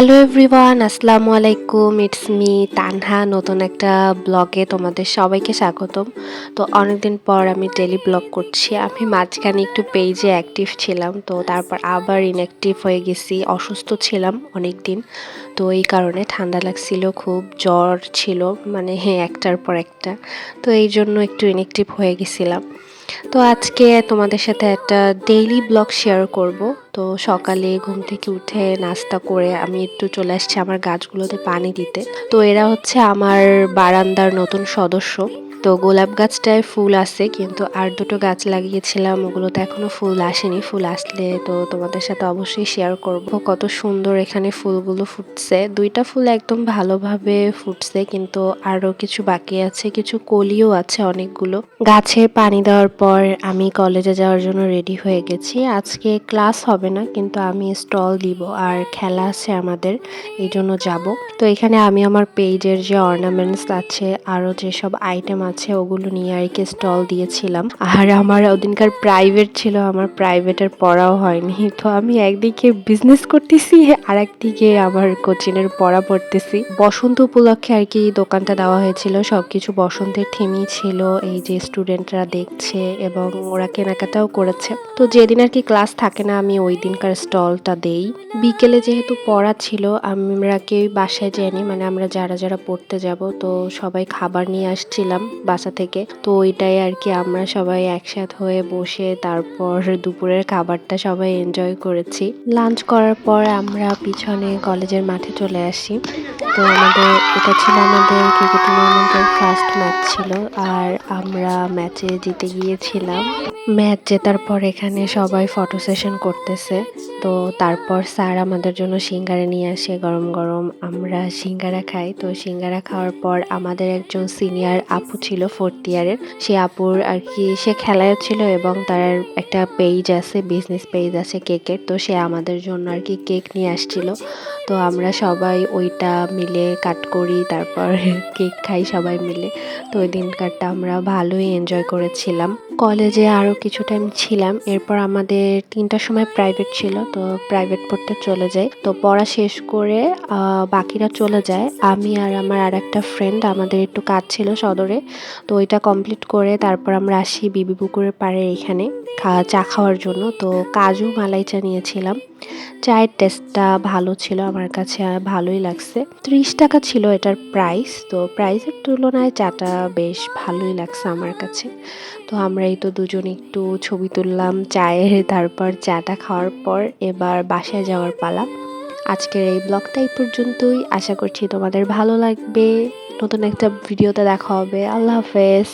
Hello everyone, আসসালামু আলাইকুম। It's me Tanha. নতুন একটা ব্লগে তোমাদের সবাইকে স্বাগতম। তো অনেকদিন পর আমি ডেলি ব্লগ করছি। আমি মাঝখানে একটু পেজে অ্যাক্টিভ ছিলাম, তো তারপর আবার ইনঅ্যাক্টিভ হয়ে গেছি। অসুস্থ ছিলাম অনেক দিন, তো এই কারণে ঠান্ডা লাগছিল, খুব জ্বর ছিল, মানে একটার পর একটা। তো এই জন্য একটু ইনঅ্যাক্টিভ হয়ে গেছিলাম। তো আজকে তোমাদের সাথে একটা ডেইলি ব্লগ শেয়ার করব। তো সকালে ঘুম থেকে উঠে নাস্তা করে আমি একটু চলে আসছি আমার গাছগুলোতে পানি দিতে। তো এরা হচ্ছে আমার বারান্দার নতুন সদস্য। তো গোলাপ গাছটায় ফুল আছে, কিন্তু আর দুটো গাছ লাগিয়েছিলাম, ওগুলোতে এখনো ফুল আসেনি। ফুল আসলে তো তোমাদের সাথে অবশ্যই শেয়ার করব। কত সুন্দর এখানে ফুলগুলো ফুটছে। দুইটা ফুল একদম ভালোভাবে ফুটছে, কিন্তু আরো কিছু বাকি আছে, কিছু কলিও আছে অনেকগুলো। গাছে পানি দেওয়ার পর আমি কলেজে যাওয়ার জন্য রেডি হয়ে গেছি। আজকে ক্লাস হবে না, কিন্তু আমি স্টল দিব আর খেলা আছে আমাদের, এই জন্য যাব। তো এখানে আমি আমার পেজের যে অর্নামেন্টস আছে, আরও যেসব আইটেম আছে, ওগুলো নিয়ে আর কি স্টল দিয়েছিলাম। আর আমার ওদিনকার প্রাইভেট ছিল, আমার প্রাইভেটের পড়াও হয়নি। তো আমি একদিকে বিজনেস করতেছি, আর একদিকে আমার কোচিংয়ের পড়া পড়তেছি। বসন্ত উপলক্ষে আর কি দোকানটা দেওয়া হয়েছিল, সবকিছু বসন্তের থিমই ছিল। এই যে স্টুডেন্টরা দেখছে এবং ওরা কেনাকাটাও করেছে। তো যেদিন আর কি ক্লাস থাকে না, আমি ওই দিনকার স্টলটা দেই। বিকেলে যেহেতু পড়া ছিল, আমরা কেউ বাসায় যাইনি, মানে আমরা যারা যারা পড়তে যাব, তো সবাই খাবার নিয়ে আসছিলাম বাসা থেকে। তো ওইটাই আর কি আমরা সবাই একসাথ হয়ে বসে তারপর দুপুরের খাবারটা সবাই এনজয় করেছি। লাঞ্চ করার পর আমরা পিছনে কলেজের মাঠে চলে আসি। তো এটা ছিল আমাদের ক্রিকেট টুর্নামেন্টের ফার্স্ট ম্যাচ ছিল, আর আমরা ম্যাচে জিতে গিয়েছিলাম। ম্যাচ জেতার পর এখানে সবাই ফটো সেশন করতেছে। তো তারপর স্যার আমাদের জন্য সিঙ্গারা নিয়ে আসে গরম গরম, আমরা সিঙ্গারা খাই। তো সিঙ্গারা খাওয়ার পর আমাদের একজন সিনিয়র আপু ছিল 4th ইয়ারের, সে আপুর আর কি সে খেলায় ছিল এবং তার একটা পেজ আছে, বিজনেস পেজ আছে কেকের। তো সে আমাদের জন্য আর কি কেক নিয়ে আসছিল। তো আমরা সবাই ওইটা মিলে কাট করি, তারপর কেক খাই সবাই মিলে। তো ওই দিনকারটা আমরা ভালোই এনজয় করেছিলাম। কলেজে আরও কিছু টাইম ছিলাম, এরপর আমাদের 3টার সময় প্রাইভেট ছিল, তো প্রাইভেট পড়তে চলে যাই। তো পড়া শেষ করে বাকিরা চলে যায়, আমি আর আমার আর একটা ফ্রেন্ড, আমাদের একটু কাজ ছিল সদরে, তো ওইটা কমপ্লিট করে তারপর আমরা আসি বিবি পুকুরের পাড়ে এখানে চা খাওয়ার জন্য। তো কাজু মালাই চা নিয়েছিলাম। চায়ের টেস্টটা ভালো ছিল, আমার কাছে ভালোই লাগছে। 30 টাকা ছিল এটার প্রাইস। তো প্রাইসের তুলনায় চাটা বেশ ভালোই লাগছে আমার কাছে। তো আমরা এই তো দুজন একটু ছবি তুললাম চায়ের, তারপর চাটা খাওয়ার পর এবার বাসায় যাওয়ার পালা। আজকের এই ব্লগটা এই পর্যন্তই, আশা করছি তোমাদের ভালো লাগবে। নতুন একটা ভিডিওতে দেখা হবে। আল্লাহ হাফেজ।